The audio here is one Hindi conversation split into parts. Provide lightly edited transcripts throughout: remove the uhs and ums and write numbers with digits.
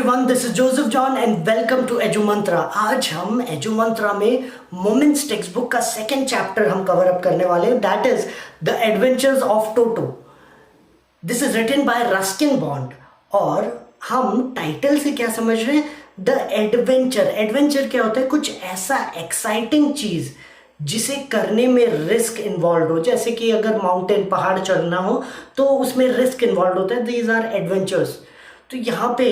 Everyone, this is Joseph John and welcome to EduMantra. आज हम एजू मंत्रा में मोमेंट्स टेक्स्ट बुक का सेकेंड चैप्टर हम कवर अप करने वाले हैं, that is the adventures of Toto. This is written by Ruskin Bond और हम टाइटल से क्या समझ रहे हैं? The adventure. एडवेंचर क्या होता है? कुछ ऐसा एक्साइटिंग चीज जिसे करने में रिस्क इन्वॉल्व हो, जैसे कि अगर माउंटेन पहाड़ चढ़ना हो तो उसमें रिस्क इन्वॉल्व होता है। These are adventures. तो यहाँ पे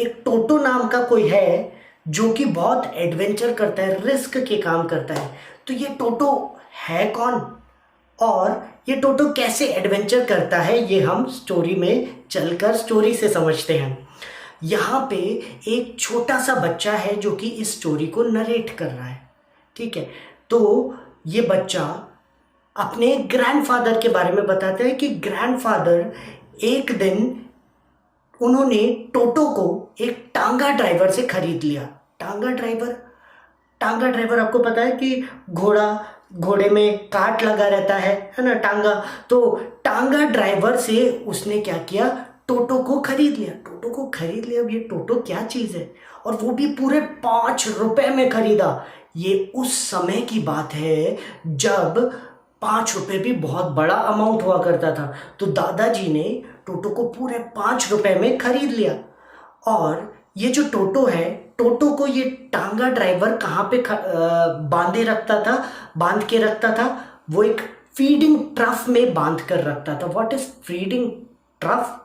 एक टोटो नाम का कोई है जो कि बहुत एडवेंचर करता है, रिस्क के काम करता है। तो ये टोटो है कौन और ये टोटो कैसे एडवेंचर करता है, ये हम स्टोरी में चलकर स्टोरी से समझते हैं। यहाँ पे एक छोटा सा बच्चा है जो कि इस स्टोरी को नरेट कर रहा है, ठीक है। तो ये बच्चा अपने ग्रैंडफादर के बारे में बताता है कि ग्रैंडफादर एक दिन उन्होंने टोटो को एक टांगा ड्राइवर से खरीद लिया। टांगा ड्राइवर आपको पता है कि घोड़े में काट लगा रहता है ना, टांगा। तो टांगा ड्राइवर से उसने क्या किया? टोटो को खरीद लिया। अब ये टोटो क्या चीज़ है, और वो भी पूरे 5 रुपए में खरीदा। ये उस समय की बात है जब 5 रुपए भी बहुत बड़ा अमाउंट हुआ करता था। तो दादाजी ने टोटो को पूरे 5 रुपए में खरीद लिया। और ये जो टोटो है, टोटो को ये टांगा ड्राइवर कहाँ पे बांध के रखता था? वो एक फीडिंग ट्रफ में बांध कर रखता था। What is feeding trough?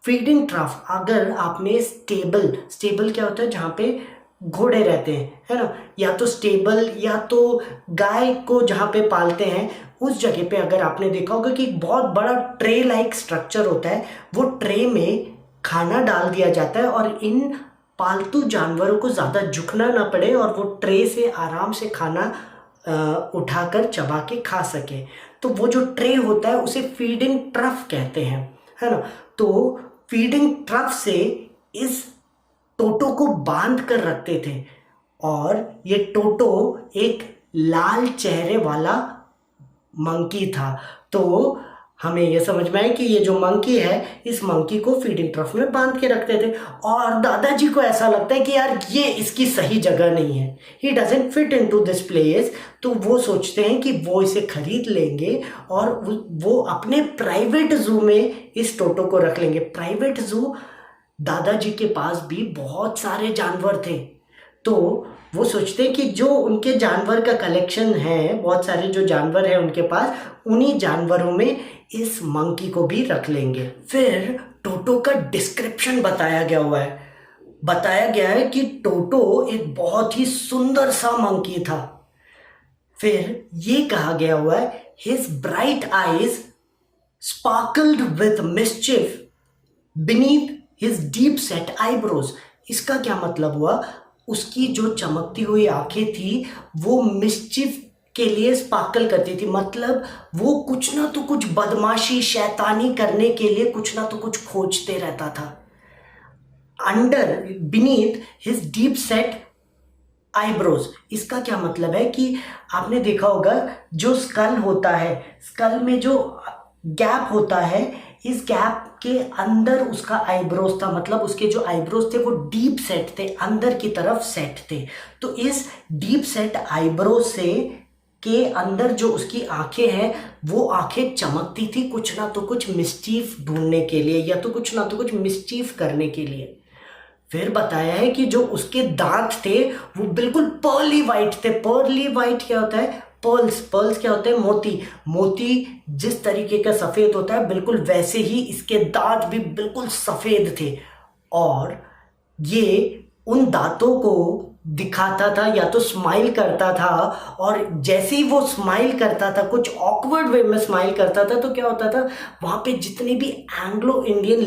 Feeding trough, अगर आपने स्टेबल क्या होता है? जहाँ पे घोड़े रहते हैं, है ना, या तो स्टेबल या तो गाय को जहाँ पे पालते हैं उस जगह पे अगर आपने देखा होगा कि एक बहुत बड़ा ट्रे लाइक स्ट्रक्चर होता है। वो ट्रे में खाना डाल दिया जाता है और इन पालतू जानवरों को ज़्यादा झुकना ना पड़े और वो ट्रे से आराम से खाना उठाकर चबा के खा सके। तो वो जो ट्रे होता है उसे फीडिंग ट्रफ कहते हैं, है ना। तो फीडिंग ट्रफ से इस टोटो को बांध कर रखते थे। और ये टोटो एक लाल चेहरे वाला मंकी था। तो हमें ये समझ में आया कि ये जो मंकी है, इस मंकी को फीडिंग ट्रफ में बांध के रखते थे। और दादाजी को ऐसा लगता है कि यार ये इसकी सही जगह नहीं है, he doesn't fit into this place. तो वो सोचते हैं कि वो इसे खरीद लेंगे और वो अपने प्राइवेट जू में इस टोटो को रख लेंगे। प्राइवेट जू, दादाजी के पास भी बहुत सारे जानवर थे। तो वो सोचते हैं कि जो उनके जानवर का कलेक्शन है, बहुत सारे जो जानवर हैं उनके पास, उन्हीं जानवरों में इस मंकी को भी रख लेंगे। फिर टोटो का डिस्क्रिप्शन बताया गया है कि टोटो एक बहुत ही सुंदर सा मंकी था। फिर ये कहा गया हुआ है, his bright eyes sparkled with mischief beneath his deep set eyebrows. इसका क्या मतलब हुआ? उसकी जो चमकती हुई आंखें थी वो मिस्चिफ के लिए स्पार्कल करती थी, मतलब वो कुछ ना तो कुछ बदमाशी शैतानी करने के लिए कुछ ना तो कुछ खोजते रहता था। Under beneath his deep set eyebrows, इसका क्या मतलब है कि आपने देखा होगा जो स्कल होता है, स्कल में जो गैप होता है, इस गैप के अंदर उसका आईब्रोज था, मतलब उसके जो आईब्रोज थे वो डीप सेट थे, अंदर की तरफ सेट थे। तो इस डीप सेट आईब्रोज से के अंदर जो उसकी आंखें हैं, वो आंखें चमकती थी कुछ ना तो कुछ मिस्चीफ ढूंढने के लिए, या तो कुछ ना तो कुछ मिस्चीफ करने के लिए। फिर बताया है कि जो उसके दांत थे वो बिल्कुल पर्ली वाइट थे। पर्ली वाइट क्या होता है? पर्ल्स क्या होते हैं? मोती जिस तरीके का सफ़ेद होता है, बिल्कुल वैसे ही इसके दांत भी बिल्कुल सफ़ेद थे। और ये उन दांतों को दिखाता था या तो स्माइल करता था, और जैसे ही वो स्माइल करता था, कुछ ऑकवर्ड वे में स्माइल करता था, तो क्या होता था, वहाँ पे जितने भी एंग्लो इंडियन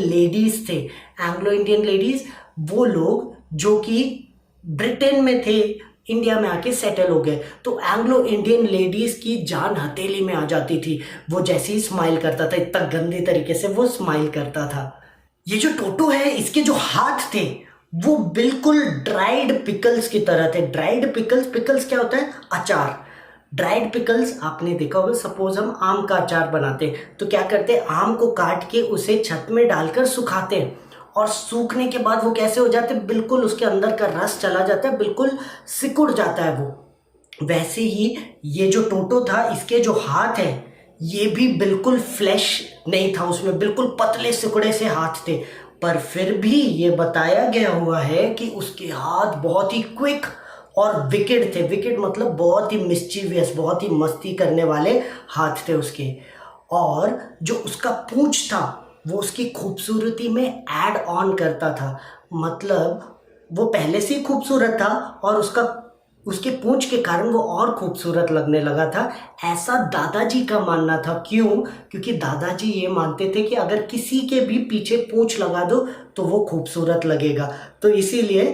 लेडीज़ वो लोग जो कि ब्रिटेन में थे, इंडिया में आके सेटल हो गए, तो एंग्लो इंडियन लेडीज़ की जान हथेली में आ जाती थी वो जैसे ही स्माइल करता था। इतना गंदे तरीके से वो स्माइल करता था। ये जो टोटो है, इसके जो हाथ थे वो बिल्कुल ड्राइड पिकल्स की तरह थे। ड्राइड पिकल्स क्या होता है? अचार। ड्राइड पिकल्स आपने देखा होगा, सपोज हम आम का अचार बनाते हैं तो क्या करते हैं, आम को काट के उसे छत में डालकर सुखाते हैं और सूखने के बाद वो कैसे हो जाते हैं, बिल्कुल उसके अंदर का रस चला जाता है, बिल्कुल सिकुड़ जाता है वो। वैसे ही ये जो टोटो था, इसके जो हाथ है ये भी बिल्कुल फ्लैश नहीं था, उसमें बिल्कुल पतले सिकुड़े से हाथ थे। पर फिर भी ये बताया गया हुआ है कि उसके हाथ बहुत ही क्विक और विकेड थे। विकेड मतलब बहुत ही मिस्चीवियस, बहुत ही मस्ती करने वाले हाथ थे उसके। और जो उसका पूंछ था वो उसकी खूबसूरती में ऐड ऑन करता था, मतलब वो पहले से ही खूबसूरत था और उसके पूंछ के कारण वो और खूबसूरत लगने लगा था, ऐसा दादाजी का मानना था। क्यों? क्योंकि दादाजी ये मानते थे कि अगर किसी के भी पीछे पूंछ लगा दो तो वो खूबसूरत लगेगा। तो इसीलिए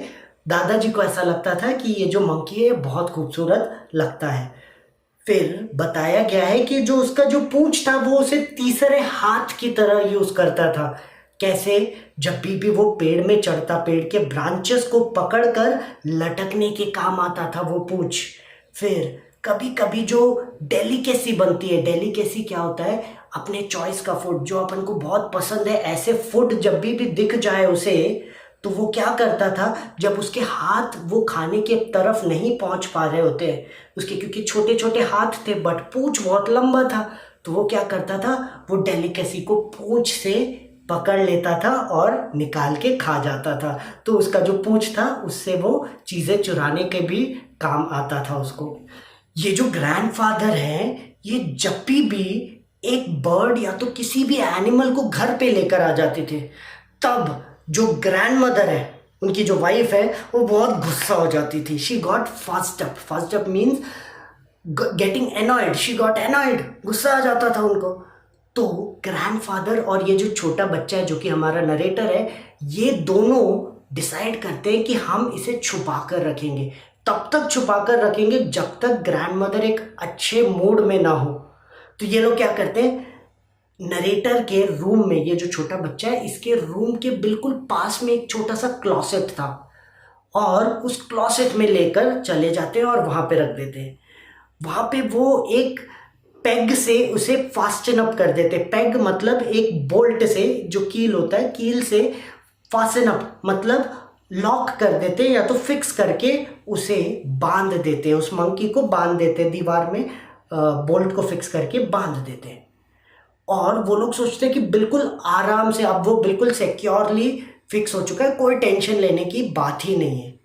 दादाजी को ऐसा लगता था कि ये जो मंकी है बहुत खूबसूरत लगता है। फिर बताया गया है कि जो उसका जो पूंछ था वो उसे तीसरे हाथ की तरह यूज करता था। कैसे? जब भी वो पेड़ में चढ़ता, पेड़ के ब्रांचेस को पकड़कर लटकने के काम आता था वो पूंछ। फिर कभी कभी जो डेलिकेसी बनती है, डेलिकेसी क्या होता है, अपने चॉइस का फूड जो अपन को बहुत पसंद है, ऐसे फूड जब भी दिख जाए उसे, तो वो क्या करता था, जब उसके हाथ वो खाने के तरफ नहीं पहुंच पा रहे होते उसके, क्योंकि छोटे छोटे हाथ थे बट पूंछ बहुत लंबा था, तो वो क्या करता था, वो डेलिकेसी को पूंछ से पकड़ लेता था और निकाल के खा जाता था। तो उसका जो पूंछ था उससे वो चीज़ें चुराने के भी काम आता था उसको। ये जो ग्रैंडफादर है, ये जब भी एक बर्ड या तो किसी भी एनिमल को घर पे लेकर आ जाते थे, तब जो ग्रैंडमदर है, उनकी जो वाइफ है, वो बहुत गुस्सा हो जाती थी। She got fast up, fast up means getting annoyed, she got annoyed, गुस्सा आ जाता था उनको। तो ग्रैंडफादर और ये जो छोटा बच्चा है जो कि हमारा नरेटर है, ये दोनों डिसाइड करते हैं कि हम इसे छुपा कर रखेंगे। तब तक छुपा कर रखेंगे जब तक ग्रैंडमदर एक अच्छे मूड में ना हो। तो ये लोग क्या करते हैं, नरेटर के रूम में, ये जो छोटा बच्चा है इसके रूम के बिल्कुल पास में एक छोटा सा क्लॉसेट था, और उस क्लॉसेट में लेकर चले जाते हैं और वहां पे रख देते हैं। वहां पे वो एक पेग से उसे फास्टन अप कर देते। पेग मतलब एक बोल्ट से, जो कील होता है, कील से फास्टन अप मतलब लॉक कर देते या तो फिक्स करके उसे बांध देते हैं, उस मंकी को बांध देते हैं दीवार में, बोल्ट को फिक्स करके बांध देते हैं। और वो लोग सोचते हैं कि बिल्कुल आराम से, अब वो बिल्कुल सिक्योरली फिक्स हो चुका है, कोई टेंशन लेने की बात ही नहीं है।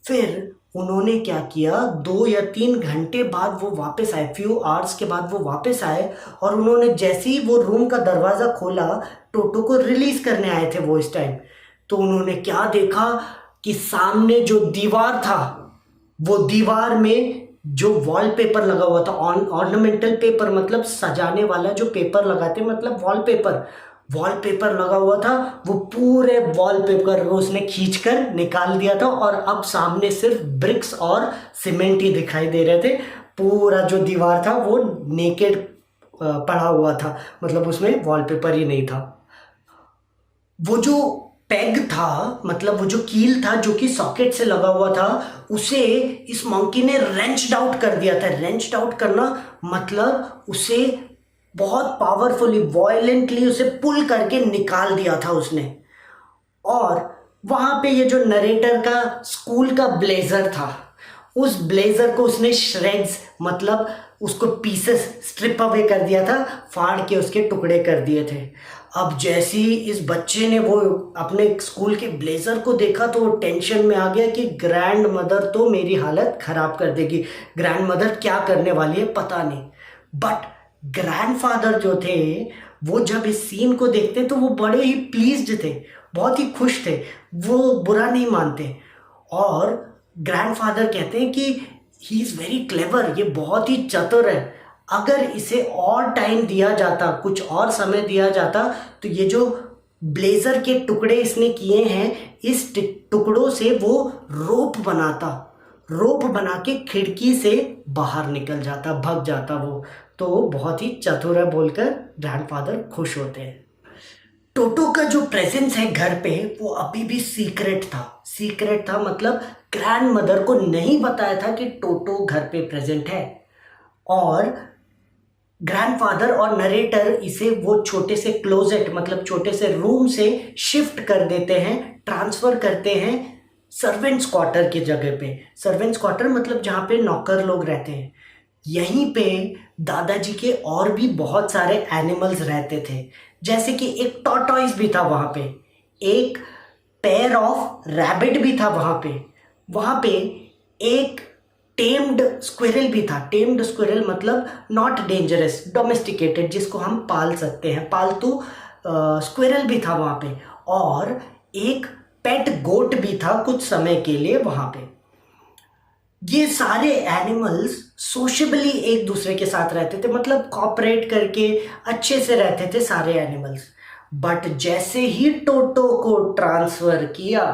फिर उन्होंने क्या किया, 2 या 3 घंटे बाद वो वापस आए, फ्यू आवर्स के बाद वो वापस आए, और उन्होंने जैसे ही वो रूम का दरवाज़ा खोला, टोटो को रिलीज करने आए थे वो इस टाइम, तो उन्होंने क्या देखा कि सामने जो दीवार था, वो दीवार में जो वॉलपेपर लगा हुआ था, ऑर्नामेंटल पेपर मतलब सजाने वाला जो पेपर लगाते, मतलब वॉलपेपर, वॉलपेपर लगा हुआ था, वो पूरे वॉलपेपर को उसने खींचकर निकाल दिया था, और अब सामने सिर्फ ब्रिक्स और सीमेंट ही दिखाई दे रहे थे। पूरा जो दीवार था वो नेकेड पड़ा हुआ था, मतलब उसमें वॉलपेपर ही नहीं था। वो जो पेग था, मतलब वो जो कील था जो कि सॉकेट से लगा हुआ था, उसे इस मंकी ने रेंच्ड आउट कर दिया था। रेंच्ड आउट करना मतलब उसे बहुत पावरफुली, वॉयलेंटली उसे पुल करके निकाल दिया था उसने। और वहां पे ये जो नरेटर का स्कूल का ब्लेजर था, उस ब्लेजर को उसने श्रेड्स मतलब उसको पीसेस, स्ट्रिप अवे कर दिया था, फाड़ के उसके टुकड़े कर दिए थे। अब जैसे ही इस बच्चे ने वो अपने स्कूल के ब्लेजर को देखा तो वो टेंशन में आ गया कि ग्रैंड मदर तो मेरी हालत खराब कर देगी, ग्रैंड मदर क्या करने वाली है पता नहीं। बट ग्रैंडफादर जो थे, वो जब इस सीन को देखते तो वो बड़े ही प्लीज्ड थे, बहुत ही खुश थे, वो बुरा नहीं मानते। और ग्रैंडफादर कहते हैं कि ही इज़ वेरी क्लेवर, ये बहुत ही चतुर है, अगर इसे और टाइम दिया जाता, कुछ और समय दिया जाता, तो ये जो ब्लेजर के टुकड़े इसने किए हैं, इस टुकड़ों से वो रोप बनाता, रोप बना के खिड़की से बाहर निकल जाता, भग जाता वो। तो बहुत ही चतुर है बोलकर ग्रैंडफादर खुश होते हैं। टोटो का जो प्रेजेंस है घर पे वो अभी भी सीक्रेट था। सीक्रेट था मतलब ग्रैंड मदर को नहीं बताया था कि टोटो घर पे प्रेजेंट है। और ग्रैंडफादर और नरेटर इसे वो छोटे से क्लोजेट मतलब छोटे से रूम से शिफ्ट कर देते हैं, ट्रांसफर करते हैं सर्वेंट्स क्वार्टर की जगह पे। सर्वेंट्स क्वार्टर मतलब जहाँ पे नौकर लोग रहते हैं। यहीं पे दादाजी के और भी बहुत सारे एनिमल्स रहते थे, जैसे कि एक टॉर्टॉइस भी था वहाँ पे, एक पेयर ऑफ रैबिट भी था वहाँ पे एक टेम्ड स्क्विरल भी था। टेम्ड स्क्विरल मतलब नॉट डेंजरस, डोमेस्टिकेटेड, जिसको हम पाल सकते हैं, पालतू स्क्विरल भी था वहाँ पे। और एक पेट गोट भी था कुछ समय के लिए वहाँ पे। ये सारे एनिमल्स सोशबली एक दूसरे के साथ रहते थे, मतलब कॉपरेट करके अच्छे से रहते थे सारे एनिमल्स। बट जैसे ही टोटो को ट्रांसफर किया,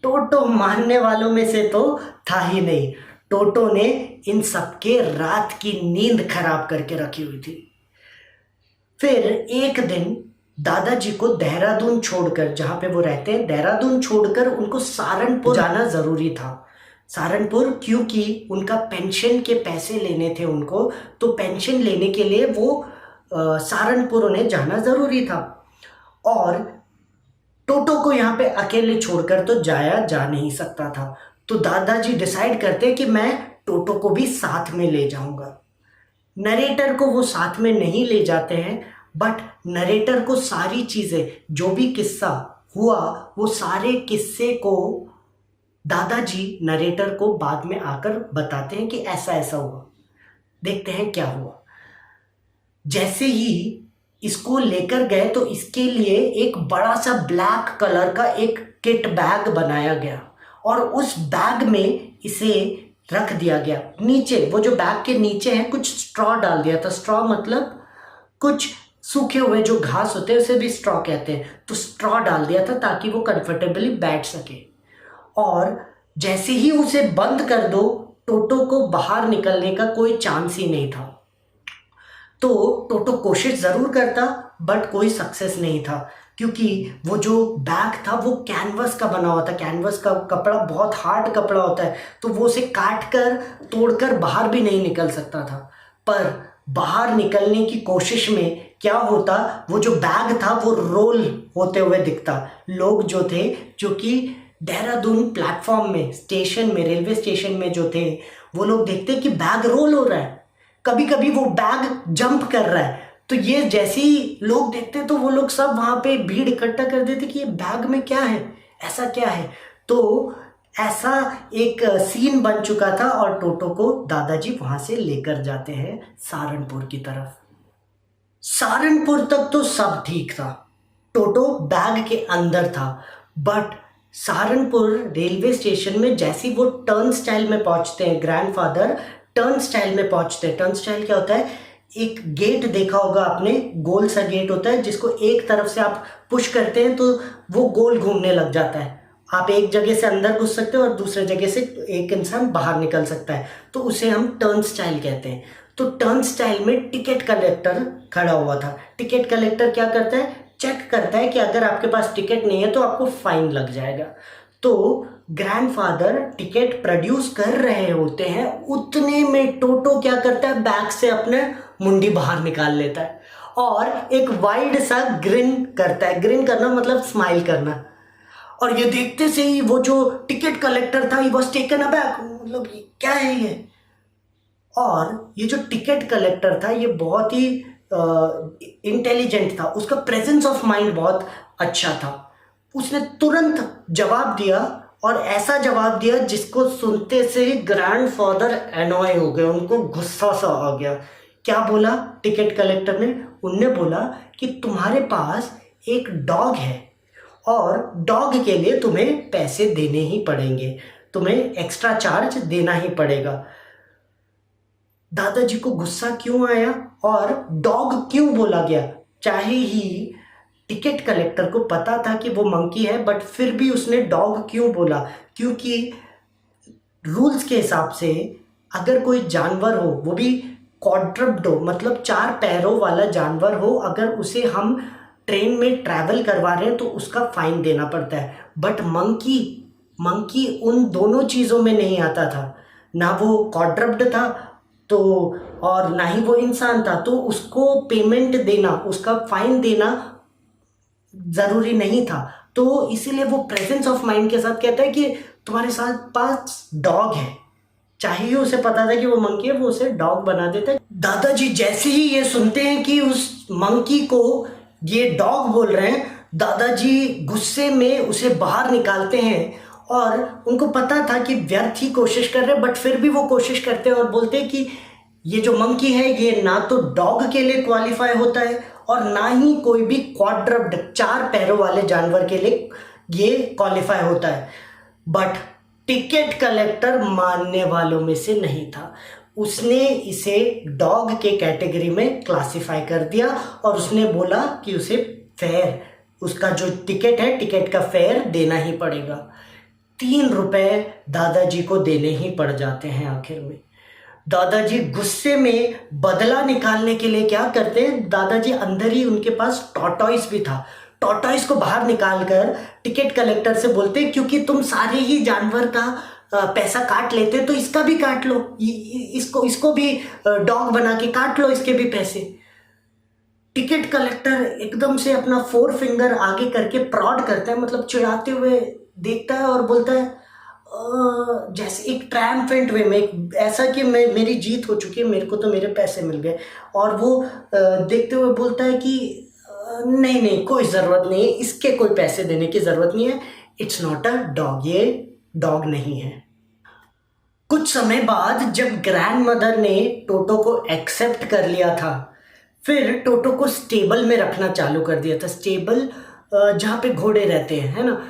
टोटो मानने वालों में से तो था ही नहीं। टोटो ने इन सबके रात की नींद खराब करके रखी हुई थी। फिर एक दिन दादाजी को देहरादून छोड़कर, जहाँ पे वो रहते हैं देहरादून छोड़कर, उनको सहारनपुर जाना ज़रूरी था। सहारनपुर क्योंकि उनका पेंशन के पैसे लेने थे उनको, तो पेंशन लेने के लिए वो सहारनपुर उन्हें जाना ज़रूरी था। और टोटो को यहाँ पे अकेले छोड़कर तो जाया जा नहीं सकता था। तो दादाजी डिसाइड करते कि मैं टोटो को भी साथ में ले जाऊंगा। नरेटर को वो साथ में नहीं ले जाते हैं, बट नरेटर को सारी चीज़ें, जो भी किस्सा हुआ वो सारे किस्से को दादाजी नरेटर को बाद में आकर बताते हैं कि ऐसा ऐसा हुआ। देखते हैं क्या हुआ। जैसे ही इसको लेकर गए तो इसके लिए एक बड़ा सा ब्लैक कलर का एक किट बैग बनाया गया और उस बैग में इसे रख दिया गया। नीचे वो जो बैग के नीचे है कुछ स्ट्रॉ डाल दिया था। स्ट्रॉ मतलब कुछ सूखे हुए जो घास होते हैं उसे भी स्ट्रॉ कहते हैं, तो स्ट्रॉ डाल दिया था ताकि वो कंफर्टेबली बैठ सके। और जैसे ही उसे बंद कर दो, टोटो को बाहर निकलने का कोई चांस ही नहीं था। तो टोटो कोशिश ज़रूर करता बट कोई सक्सेस नहीं था, क्योंकि वो जो बैग था वो कैनवस का बना हुआ था। कैनवस का कपड़ा बहुत हार्ड कपड़ा होता है, तो वो उसे काट कर तोड़कर बाहर भी नहीं निकल सकता था। पर बाहर निकलने की कोशिश में क्या होता, वो जो बैग था वो रोल होते हुए दिखता। लोग जो थे, जो कि देहरादून प्लेटफॉर्म में, स्टेशन में, रेलवे स्टेशन में जो थे, वो लोग देखते कि बैग रोल हो रहा है, कभी कभी वो बैग जंप कर रहा है। तो ये जैसे ही लोग देखते तो वो लोग सब वहाँ पे भीड़ इकट्ठा कर देते कि ये बैग में क्या है, ऐसा क्या है। तो ऐसा एक सीन बन चुका था और टोटो को दादाजी वहाँ से लेकर जाते हैं सहारनपुर की तरफ। सहारनपुर तक तो सब ठीक था, टोटो बैग के अंदर था। बट सहारनपुर रेलवे स्टेशन में जैसे वो टर्न स्टाइल में पहुंचते हैं, ग्रैंडफादर टर्न स्टाइल में पहुंचते हैं। टर्न स्टाइल क्या होता है, एक गेट देखा होगा आपने, गोल सा गेट होता है जिसको एक तरफ से आप पुश करते हैं तो वो गोल घूमने लग जाता है। आप एक जगह से अंदर घुस सकते हो और दूसरे जगह से एक इंसान बाहर निकल सकता है, तो उसे हम टर्न स्टाइल कहते हैं। तो टर्न स्टाइल में टिकट कलेक्टर खड़ा हुआ था। टिकट कलेक्टर क्या करता है, चेक करता है कि अगर आपके पास टिकट नहीं है तो आपको फाइन लग जाएगा। तो ग्रैंडफादर टिकट प्रोड्यूस कर रहे होते हैं, उतने में टोटो क्या करता है, बैग से अपने मुंडी बाहर निकाल लेता है और एक वाइड सा ग्रिन करता है। ग्रिन करना मतलब स्माइल करना। और ये देखते से ही वो जो टिकट कलेक्टर था, ही वाज टेकन अबैक, मतलब क्या है ये। और ये जो टिकट कलेक्टर था ये बहुत ही इंटेलिजेंट था, उसका प्रेजेंस ऑफ माइंड बहुत अच्छा था। उसने तुरंत जवाब दिया और ऐसा जवाब दिया जिसको सुनते से ही ग्रैंडफादर एनॉय हो गए, उनको गुस्सा सा आ गया। क्या बोला टिकट कलेक्टर ने, उनने बोला कि तुम्हारे पास एक डॉग है और डॉग के लिए तुम्हें पैसे देने ही पड़ेंगे, तुम्हें एक्स्ट्रा चार्ज देना ही पड़ेगा। दादाजी को गुस्सा क्यों आया और डॉग क्यों बोला गया, चाहे ही टिकट कलेक्टर को पता था कि वो मंकी है, बट फिर भी उसने डॉग क्यों बोला, क्योंकि रूल्स के हिसाब से अगर कोई जानवर हो, वो भी क्वाड्रप्ड हो, मतलब 4 पैरों वाला जानवर हो, अगर उसे हम ट्रेन में ट्रैवल करवा रहे हैं तो उसका फाइन देना पड़ता है। बट मंकी उन दोनों चीज़ों में नहीं आता था, ना वो क्वाड्रप्ड था तो और ना ही वो इंसान था, तो उसको पेमेंट देना, उसका फाइन देना ज़रूरी नहीं था। तो इसीलिए वो प्रेजेंस ऑफ माइंड के साथ कहता है कि तुम्हारे साथ पास डॉग है, चाहिए उसे पता था कि वो मंकी है, वो उसे डॉग बना देता है। दादाजी जैसे ही ये सुनते हैं कि उस मंकी को ये डॉग बोल रहे हैं, दादाजी गुस्से में उसे बाहर निकालते हैं। और उनको पता था कि व्यर्थ ही कोशिश कर रहे हैं, बट फिर भी वो कोशिश करते हैं और बोलते हैं कि ये जो मंकी है ये ना तो डॉग के लिए क्वालिफाई होता है और ना ही कोई भी क्वाड्रप्ड 4 पैरों वाले जानवर के लिए ये क्वालिफाई होता है। बट टिकट कलेक्टर मानने वालों में से नहीं था, उसने इसे डॉग के कैटेगरी में क्लासिफाई कर दिया और उसने बोला कि उसे फेयर, उसका जो टिकट है, टिकट का फेयर देना ही पड़ेगा। 3 रुपए दादाजी को देने ही पड़ जाते हैं आखिर में। दादाजी गुस्से में बदला निकालने के लिए क्या करते हैं, दादाजी अंदर ही उनके पास टॉर्टॉइस भी था, टॉर्टॉइस को बाहर निकालकर टिकट कलेक्टर से बोलते हैं क्योंकि तुम सारे ही जानवर का पैसा काट लेते तो इसका भी काट लो, इसको भी डॉग बना के काट लो, इसके भी पैसे। टिकट कलेक्टर एकदम से अपना 4 फिंगर आगे करके प्रॉड करता है, मतलब चिढ़ाते हुए देखता है और बोलता है जैसे एक ट्रायम्फेंट वे में, ऐसा कि मेरी जीत हो चुकी है, मेरे को तो मेरे पैसे मिल गए। और वो देखते हुए बोलता है कि नहीं नहीं, कोई ज़रूरत नहीं है, इसके कोई पैसे देने की ज़रूरत नहीं है, इट्स नॉट अ डॉग, ये डॉग नहीं है। कुछ समय बाद जब ग्रैंड मदर ने टोटो को एक्सेप्ट कर लिया था, फिर टोटो को स्टेबल में रखना चालू कर दिया था। स्टेबल जहाँ पे घोड़े रहते हैं, है ना,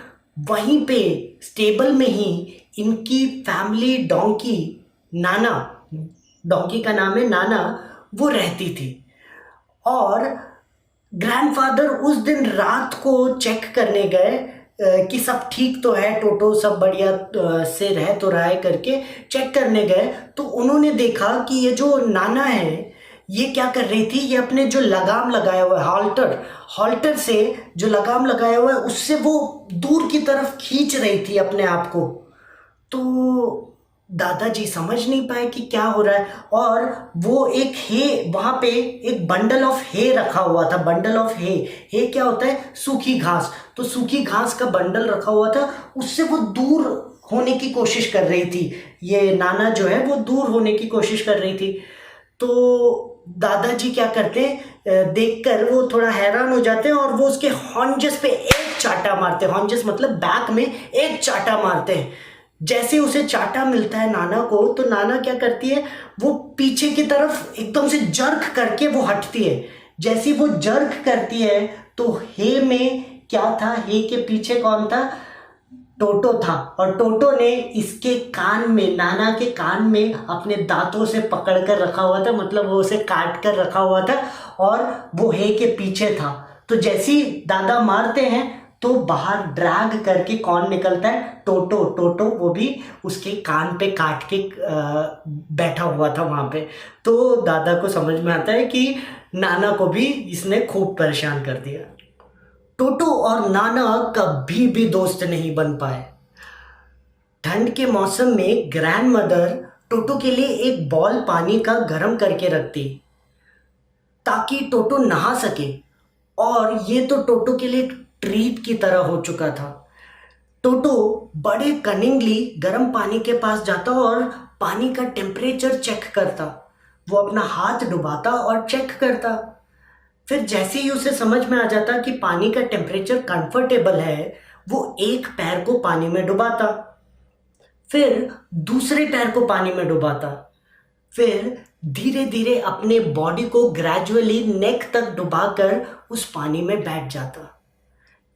वहीं पे स्टेबल में ही इनकी फैमिली डोंकी, नाना, डोंकी का नाम है नाना, वो रहती थी। और ग्रैंडफादर उस दिन रात को चेक करने गए कि सब ठीक तो है, टोटो सब बढ़िया से रह तो रहा है करके चेक करने गए, तो उन्होंने देखा कि ये जो नाना है ये क्या कर रही थी, ये अपने जो लगाम लगाया हुआ है, हॉल्टर से जो लगाम लगाया हुआ है उससे वो दूर की तरफ खींच रही थी अपने आप को। तो दादाजी समझ नहीं पाए कि क्या हो रहा है, और वो एक हे, वहाँ पे एक बंडल ऑफ हे रखा हुआ था। बंडल ऑफ हे क्या होता है, सूखी घास, तो सूखी घास का बंडल रखा हुआ था, उससे वो दूर होने की कोशिश कर रही थी। ये नाना जो है वो दूर होने की कोशिश कर रही थी। तो दादाजी क्या करते हैं, देखकर वो थोड़ा हैरान हो जाते हैं और वो उसके हॉन्जस पे एक चाटा मारते हैं। हॉन्जस मतलब बैक में एक चाटा मारते हैं। जैसे उसे चाटा मिलता है नाना को, तो नाना क्या करती है, वो पीछे की तरफ एकदम से जर्क करके वो हटती है। जैसी वो जर्क करती है तो हे में क्या था, हे के पीछे कौन था, टोटो था। और टोटो ने इसके कान में, नाना के कान में अपने दांतों से पकड़ कर रखा हुआ था, मतलब वो उसे काट कर रखा हुआ था और वो हे के पीछे था। तो जैसे ही दादा मारते हैं तो बाहर ड्रैग करके कौन निकलता है, टोटो वो भी उसके कान पे काट के बैठा हुआ था वहाँ पे। तो दादा को समझ में आता है कि नाना को भी इसने खूब परेशान कर दिया। टोटो और नाना कभी भी दोस्त नहीं बन पाए। ठंड के मौसम में ग्रैंड मदर टोटो के लिए एक बॉल पानी का गर्म करके रखती ताकि टोटो नहा सके, और ये तो टोटो के लिए ट्रीट की तरह हो चुका था। टोटो बड़े कनिंगली गर्म पानी के पास जाता और पानी का टेम्परेचर चेक करता। वो अपना हाथ डुबाता और चेक करता। फिर जैसे ही उसे समझ में आ जाता कि पानी का टेम्परेचर कंफर्टेबल है, वो एक पैर को पानी में डुबाता, फिर दूसरे पैर को पानी में डुबाता, फिर धीरे धीरे अपने बॉडी को ग्रेजुअली नेक तक डुबाकर उस पानी में बैठ जाता।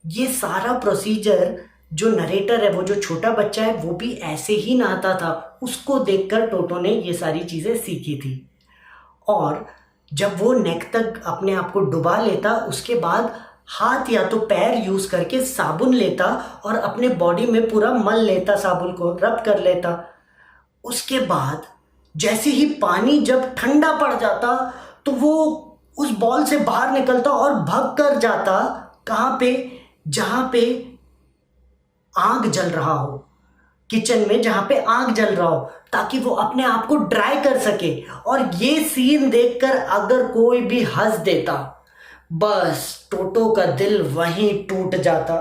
ये सारा प्रोसीजर जो नरेटर है, वो जो छोटा बच्चा है, वो भी ऐसे ही नहाता था। उसको देखकर टोटो ने ये सारी चीज़ें सीखी थी। और जब वो नेक तक अपने आप को डुबा लेता, उसके बाद हाथ या तो पैर यूज़ करके साबुन लेता और अपने बॉडी में पूरा मल लेता, साबुन को रब कर लेता। उसके बाद जैसे ही पानी जब ठंडा पड़ जाता तो वो उस बॉल से बाहर निकलता और भाग कर जाता कहाँ पे, जहाँ पे आग जल रहा हो। किचन में जहां पे आग जल रहा हो, ताकि वो अपने आप को ड्राई कर सके। और ये सीन देखकर अगर कोई भी हंस देता, बस टोटो का दिल वहीं टूट जाता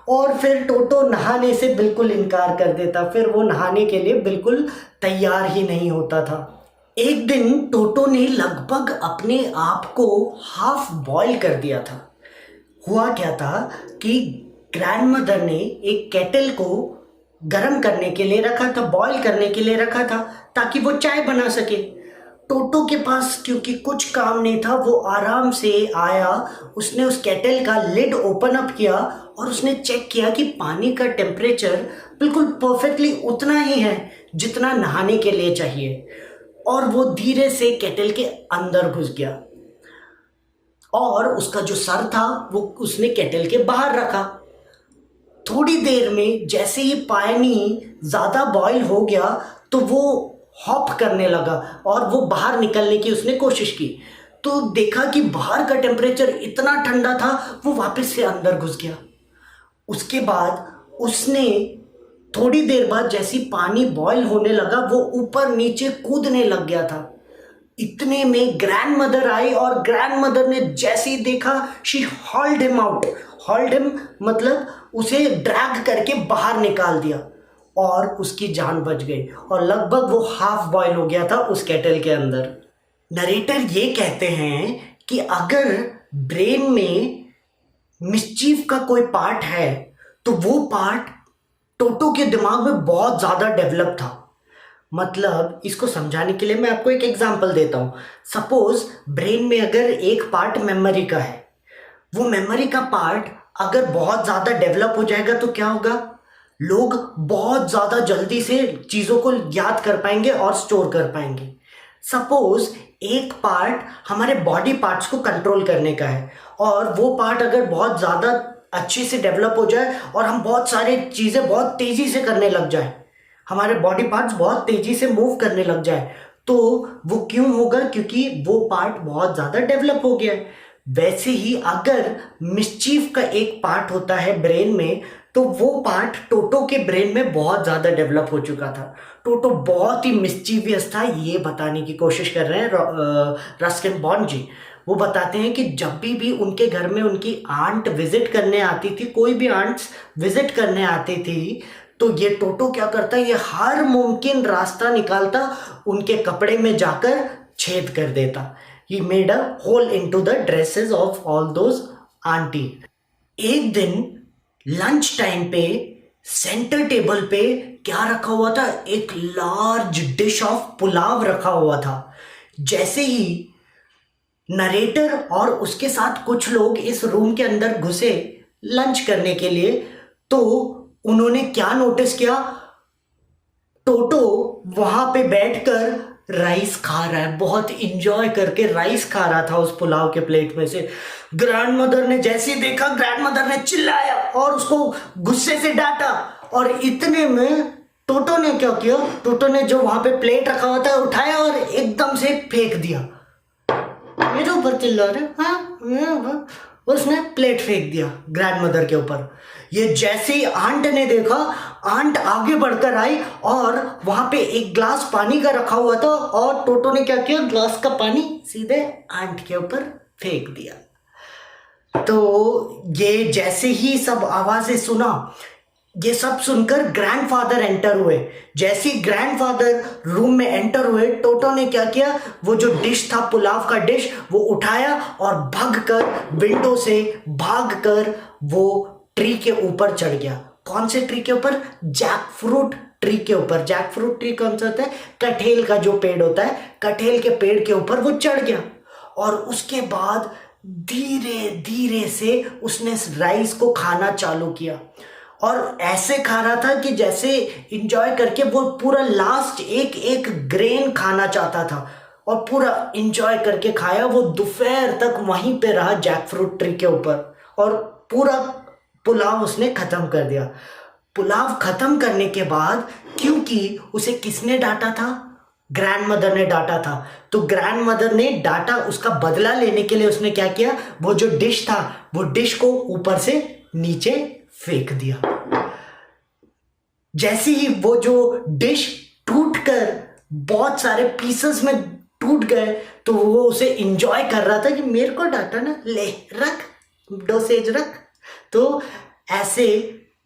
और फिर टोटो नहाने से बिल्कुल इनकार कर देता। फिर वो नहाने के लिए बिल्कुल तैयार ही नहीं होता था। एक दिन टोटो ने लगभग अपने आप को हाफ बॉयल कर दिया था। हुआ क्या था कि ग्रैंडमदर ने एक केटल को गर्म करने के लिए रखा था, बॉईल करने के लिए रखा था, ताकि वो चाय बना सके। टोटो के पास क्योंकि कुछ काम नहीं था, वो आराम से आया, उसने उस केटल का लिड ओपन अप किया और उसने चेक किया कि पानी का टेम्परेचर बिल्कुल परफेक्टली उतना ही है जितना नहाने के लिए चाहिए। और वो धीरे से केटल के अंदर घुस गया और उसका जो सर था वो उसने केटल के बाहर रखा। थोड़ी देर में जैसे ही पानी ज़्यादा बॉईल हो गया तो वो हॉप करने लगा और वो बाहर निकलने की उसने कोशिश की। तो देखा कि बाहर का टेम्परेचर इतना ठंडा था, वो वापस से अंदर घुस गया। उसके बाद उसने थोड़ी देर बाद जैसी पानी बॉईल होने लगा, वो ऊपर नीचे कूदने लग गया था। इतने में ग्रैंडमदर आई और ग्रैंडमदर ने जैसे ही देखा, she hold him out. Hold him मतलब उसे ड्रैग करके बाहर निकाल दिया और उसकी जान बच गई और लगभग वो हाफ बॉयल हो गया था उस केटल के अंदर। नरेटर ये कहते हैं कि अगर ब्रेन में मिसचीफ का कोई पार्ट है तो वो पार्ट टोटो के दिमाग में बहुत ज़्यादा डेवलप था। मतलब इसको समझाने के लिए मैं आपको एक एग्जांपल देता हूँ। सपोज ब्रेन में अगर एक पार्ट मेमोरी का है, वो मेमोरी का पार्ट अगर बहुत ज़्यादा डेवलप हो जाएगा तो क्या होगा, लोग बहुत ज़्यादा जल्दी से चीज़ों को याद कर पाएंगे और स्टोर कर पाएंगे। सपोज एक पार्ट हमारे बॉडी पार्ट्स को कंट्रोल करने का है और वो पार्ट अगर बहुत ज़्यादा अच्छे से डेवलप हो जाए और हम बहुत सारी चीज़ें बहुत तेज़ी से करने लग जाए, हमारे बॉडी पार्ट्स बहुत तेज़ी से मूव करने लग जाए, तो वो क्यों होगा, क्योंकि वो पार्ट बहुत ज़्यादा डेवलप हो गया है। वैसे ही अगर मिसचीफ का एक पार्ट होता है ब्रेन में, तो वो पार्ट टोटो के ब्रेन में बहुत ज़्यादा डेवलप हो चुका था। टोटो बहुत ही मिस्चीवियस था, ये बताने की कोशिश कर रहे हैं रस्किन बॉन्ड जी। वो बताते हैं कि जब भी उनके घर में उनकी आंट विजिट करने आती थी, कोई भी आंट्स विजिट करने आती थी, तो ये टोटो क्या करता, ये हर मुमकिन रास्ता निकालता, उनके कपड़े में जाकर छेद कर देता। He made a hole into the dresses of all those aunty. एक दिन लंच टाइम पे सेंटर टेबल पे क्या रखा हुआ था, एक लार्ज डिश ऑफ पुलाव रखा हुआ था। जैसे ही नरेटर और उसके साथ कुछ लोग इस रूम के अंदर घुसे लंच करने के लिए, तो उन्होंने क्या नोटिस किया, टोटो वहां पे बैठकर राइस खा रहा है, बहुत इंजॉय करके राइस खा रहा था उस पुलाव के प्लेट में से। ग्रैंडमदर ने जैसे ही देखा, ग्रैंडमदर ने चिल्लाया और उसको गुस्से से डांटा। और इतने में टोटो ने क्या किया, टोटो ने जो वहां पे प्लेट रखा हुआ था उठाया और एकदम से फेंक दिया। मेरे ऊपर चिल्ला रहे, हाँ, उसने प्लेट फेंक दिया ग्रैंडमदर के ऊपर। ये जैसे ही आंट ने देखा, आंट आगे बढ़कर आई और वहां पे एक ग्लास पानी का रखा हुआ था और टोटो ने क्या किया, ग्लास का पानी सीधे आंट के ऊपर फेंक दिया। तो ये जैसे ही सब आवाजें सुना, ये सब सुनकर ग्रैंडफादर एंटर हुए। जैसे ही ग्रैंडफादर रूम में एंटर हुए, टोटो ने क्या किया, वो जो डिश था पुलाव का डिश, वो उठाया और भागकर विंडो से भागकर वो ट्री के ऊपर चढ़ गया। कौन से ट्री के ऊपर, जैक फ्रूट ट्री के ऊपर। जैक फ्रूट ट्री कौन सा होता है, कटहेल का जो पेड़ होता है, कटहेल के पेड़ के ऊपर वो चढ़ गया। और उसके बाद धीरे धीरे से उसने राइस को खाना चालू किया और ऐसे खा रहा था कि जैसे इंजॉय करके वो पूरा लास्ट एक एक ग्रेन खाना चाहता था और पूरा इंजॉय करके खाया। वो दोपहर तक वहीं पे रहा जैक फ्रूट ट्री के ऊपर और पूरा पुलाव उसने खत्म कर दिया। पुलाव खत्म करने के बाद, क्योंकि उसे किसने डांटा था, ग्रैंडमदर ने डांटा था, तो ग्रैंडमदर ने डांटा, उसका बदला लेने के लिए उसने क्या किया, वो जो डिश था वो डिश को ऊपर से नीचे फेंक दिया। जैसे ही वो जो डिश टूट कर बहुत सारे पीसेस में टूट गए तो वो उसे इंजॉय कर रहा था कि मेरे को डांटा ना, ले रख, डोसेज रख। तो ऐसे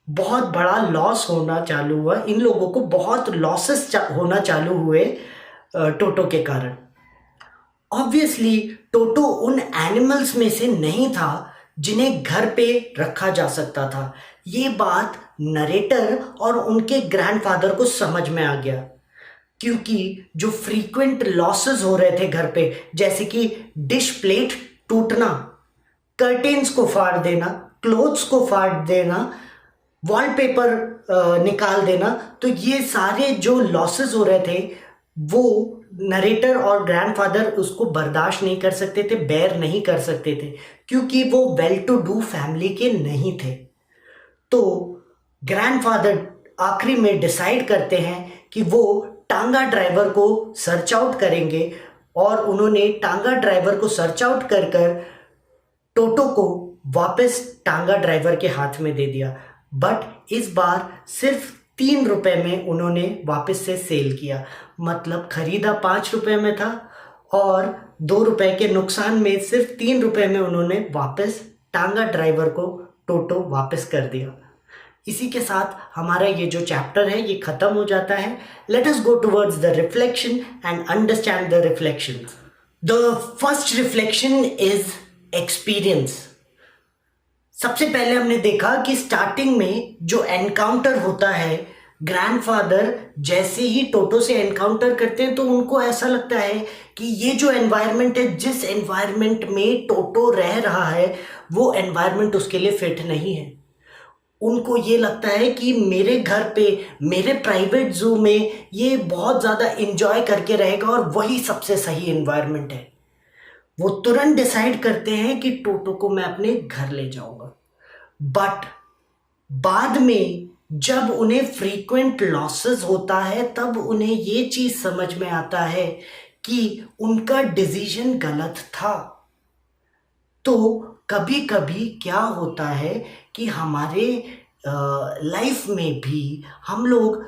बहुत बड़ा लॉस होना चालू हुआ, इन लोगों को बहुत लॉसेस होना चालू हुए टोटो के कारण। ऑब्वियसली टोटो उन एनिमल्स में से नहीं था जिन्हें घर पे रखा जा सकता था। ये बात नरेटर और उनके ग्रैंडफादर को समझ में आ गया, क्योंकि जो फ्रीक्वेंट लॉसेस हो रहे थे घर पे, जैसे कि डिश प्लेट टूटना, कर्टेन्स को फाड़ देना, क्लोथ्स को फाड़ देना, वॉलपेपर निकाल देना, तो ये सारे जो लॉसेस हो रहे थे वो नरेटर और ग्रैंडफादर उसको बर्दाश्त नहीं कर सकते थे, बेयर नहीं कर सकते थे, क्योंकि वो वेल टू डू फैमिली के नहीं थे। तो ग्रैंडफादर आखिरी में डिसाइड करते हैं कि वो टांगा ड्राइवर को सर्च आउट करेंगे, और उन्होंने टांगा ड्राइवर को सर्च आउट कर कर टोटो को वापस टांगा ड्राइवर के हाथ में दे दिया। बट इस बार सिर्फ 3 रुपए में उन्होंने वापस से सेल किया, मतलब खरीदा 5 रुपए में था और 2 रुपए के नुकसान में सिर्फ 3 रुपए में उन्होंने वापस टांगा ड्राइवर को टोटो वापस कर दिया। इसी के साथ हमारा ये जो चैप्टर है ये खत्म हो जाता है। Let us go towards the reflection and understand the reflection. The first reflection is experience. सबसे पहले हमने देखा कि स्टार्टिंग में जो एनकाउंटर होता है, ग्रैंडफादर जैसे ही टोटो से एनकाउंटर करते हैं तो उनको ऐसा लगता है कि ये जो एनवायरनमेंट है, जिस एनवायरनमेंट में टोटो रह रहा है, वो एनवायरनमेंट उसके लिए फिट नहीं है। उनको ये लगता है कि मेरे घर पे, मेरे प्राइवेट जू में ये बहुत ज़्यादा इंजॉय करके रहेगा और वही सबसे सही एनवायरनमेंट है। वो तुरंत डिसाइड करते हैं कि टोटो को मैं अपने घर ले जाऊंगा। बट बाद में जब उन्हें फ्रीक्वेंट लॉसेस होता है तब उन्हें ये चीज़ समझ में आता है कि उनका डिसीजन गलत था। तो कभी कभी क्या होता है कि हमारे लाइफ में भी हम लोग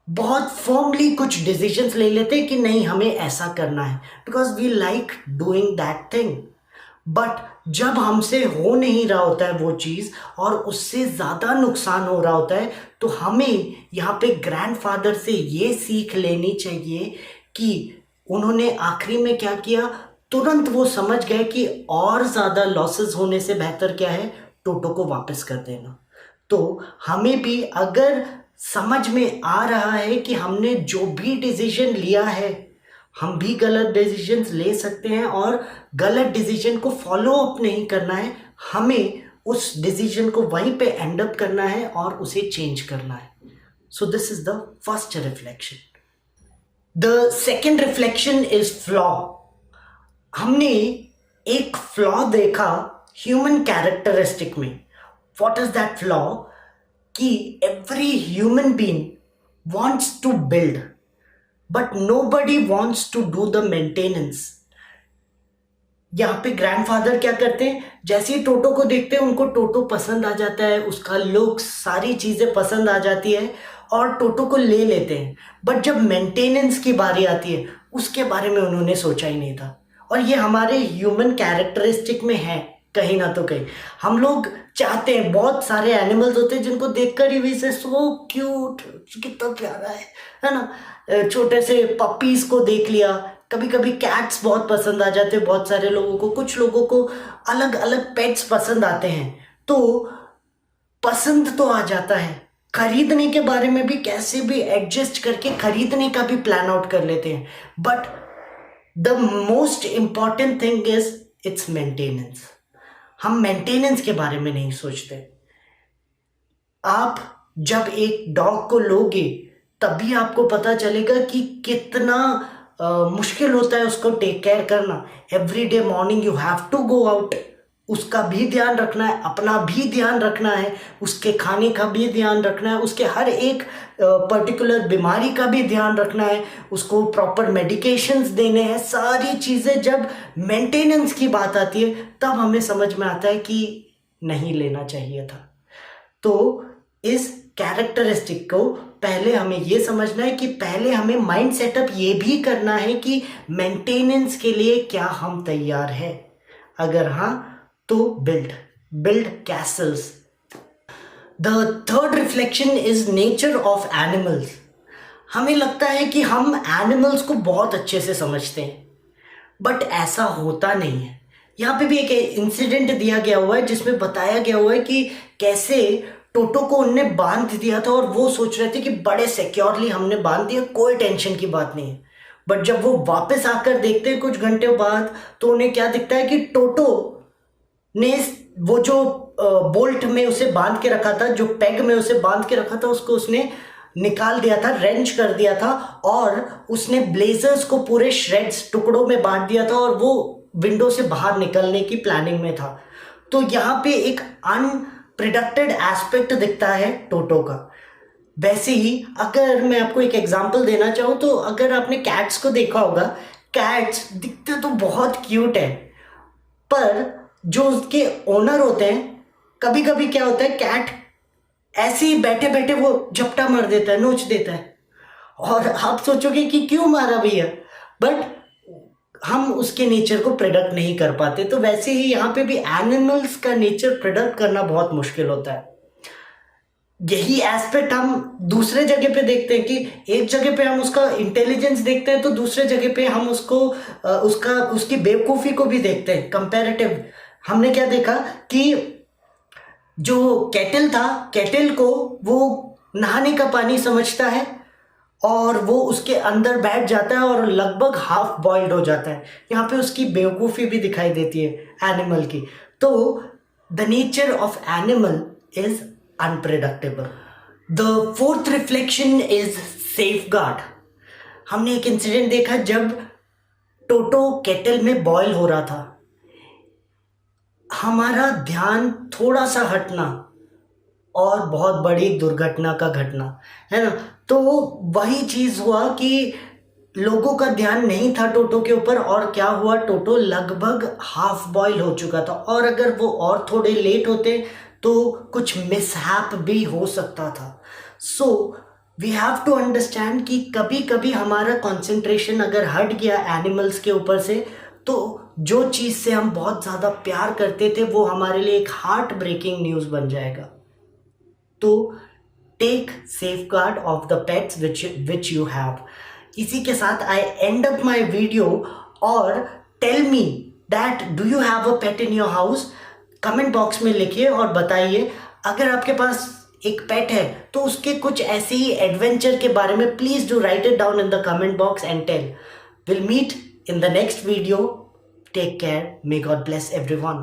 बहुत फर्मली कुछ डिसीजंस ले लेते हैं कि नहीं हमें ऐसा करना है, because we like doing that thing. But जब हमसे हो नहीं रहा होता है वो चीज़ और उससे ज़्यादा नुकसान हो रहा होता है, तो हमें यहाँ पे ग्रैंडफादर से ये सीख लेनी चाहिए कि उन्होंने आखिरी में क्या किया। तुरंत वो समझ गए कि और ज़्यादा लॉसेस होने से बेहतर क्या है, टोटो को वापस कर देना। तो हमें भी अगर समझ में आ रहा है कि हमने जो भी डिसीजन लिया है, हम भी गलत डिसीजंस ले सकते हैं और गलत डिसीजन को फॉलो अप नहीं करना है, हमें उस डिसीजन को वहीं पे एंड अप करना है और उसे चेंज करना है। So this is the first reflection. The second reflection is flaw. हमने एक फ्लॉ देखा ह्यूमन कैरेक्टरिस्टिक में। What is that flaw? कि every human being wants to build but nobody wants to do the maintenance. यहाँ पे ग्रैंडफादर क्या करते हैं, जैसे ही टोटो को देखते हैं उनको टोटो पसंद आ जाता है, उसका लुक, सारी चीज़ें पसंद आ जाती है और टोटो को ले लेते हैं। बट जब मेंटेनेंस की बारी आती है उसके बारे में उन्होंने सोचा ही नहीं था। और ये हमारे ह्यूमन कैरेक्टरिस्टिक में है कहीं ना तो कहीं। हम लोग चाहते हैं, बहुत सारे एनिमल्स होते हैं जिनको देखकर ही भी से सो क्यूट, कितना प्यारा है ना। छोटे से पपीज को देख लिया, कभी कभी कैट्स बहुत पसंद आ जाते हैं बहुत सारे लोगों को, कुछ लोगों को अलग अलग पेट्स पसंद आते हैं। तो पसंद तो आ जाता है, खरीदने के बारे में भी कैसे भी एडजस्ट करके खरीदने का भी प्लान आउट कर लेते हैं। But the most important thing is it's maintenance. हम मेंटेनेंस के बारे में नहीं सोचते। आप जब एक डॉग को लोगे तभी आपको पता चलेगा कि कितना मुश्किल होता है उसको टेक केयर करना। Every day morning you have to go out, उसका भी ध्यान रखना है, अपना भी ध्यान रखना है, उसके खाने का भी ध्यान रखना है, उसके हर एक पर्टिकुलर बीमारी का भी ध्यान रखना है, उसको प्रॉपर मेडिकेशंस देने हैं। सारी चीज़ें जब मेंटेनेंस की बात आती है तब हमें समझ में आता है कि नहीं लेना चाहिए था। तो इस कैरेक्टरिस्टिक को पहले हमें ये समझना है कि पहले हमें माइंड सेटअप ये भी करना है कि मेंटेनेंस के लिए क्या हम तैयार हैं। अगर हाँ तो build Castle's. The third reflection is nature of animals. हमें लगता है कि हम एनिमल्स को बहुत अच्छे से समझते हैं, बट ऐसा होता नहीं है। यहाँ पे भी एक इंसिडेंट दिया गया हुआ है जिसमें बताया गया हुआ है कि कैसे टोटो को उनने बांध दिया था और वो सोच रहे थे कि बड़े सिक्योरली हमने बांध दिया, कोई टेंशन की बात नहीं है। बट जब वो वापस आकर देखते हैं कुछ घंटे बाद, तो उन्हें क्या दिखता है कि टोटो ने वो जो बोल्ट में उसे बांध के रखा था, जो पेग में उसे बांध के रखा था, उसको उसने निकाल दिया था, रेंच कर दिया था, और उसने ब्लेजर्स को पूरे श्रेड्स टुकड़ों में बांट दिया था और वो विंडो से बाहर निकलने की प्लानिंग में था। तो यहाँ पे एक अनप्रिडक्टेड एस्पेक्ट दिखता है टोटो का। वैसे ही अगर मैं आपको एक एग्जांपल देना चाहूँ तो अगर आपने कैट्स को देखा होगा, कैट्स दिखते तो बहुत क्यूट है, पर जो उसके ओनर होते हैं, कभी कभी क्या होता है, कैट ऐसे ही बैठे बैठे वो झपटा मार देता है, नोच देता है, और आप सोचोगे कि क्यों मारा भैया, बट हम उसके नेचर को प्रेडिक्ट नहीं कर पाते। तो वैसे ही यहाँ पे भी एनिमल्स का नेचर प्रेडिक्ट करना बहुत मुश्किल होता है। यही एस्पेक्ट हम दूसरे जगह पे देखते हैं कि एक जगह पे हम उसका इंटेलिजेंस देखते हैं तो दूसरे जगह पे हम उसको उसकी बेवकूफ़ी को भी देखते हैं, कंपैरेटिव। हमने क्या देखा कि जो केटल था, केटल को वो नहाने का पानी समझता है और वो उसके अंदर बैठ जाता है और लगभग हाफ बॉइल्ड हो जाता है। यहाँ पे उसकी बेवकूफ़ी भी दिखाई देती है एनिमल की। तो the nature of animal is unpredictable. The fourth reflection is safeguard. हमने एक इंसिडेंट देखा जब टोटो केटल में बॉयल हो रहा था, हमारा ध्यान थोड़ा सा हटना और बहुत बड़ी दुर्घटना का घटना, है ना। तो वही चीज़ हुआ कि लोगों का ध्यान नहीं था टोटो के ऊपर, और क्या हुआ, टोटो लगभग हाफ बॉयल हो चुका था, और अगर वो और थोड़े लेट होते तो कुछ मिसहैप भी हो सकता था। So we have to understand कि कभी कभी हमारा कंसंट्रेशन अगर हट गया एनिमल्स के ऊपर से, तो जो चीज़ से हम बहुत ज़्यादा प्यार करते थे वो हमारे लिए एक हार्ट ब्रेकिंग न्यूज़ बन जाएगा। तो take safeguard of the pets which you have. इसी के साथ I end up my video. और tell me that do you have a pet in your house. Comment box में लिखिए और बताइए, अगर आपके पास एक पेट है तो उसके कुछ ऐसे ही एडवेंचर के बारे में please do write it down in the comment box and tell. Will meet in the next video. Take care. May God bless everyone.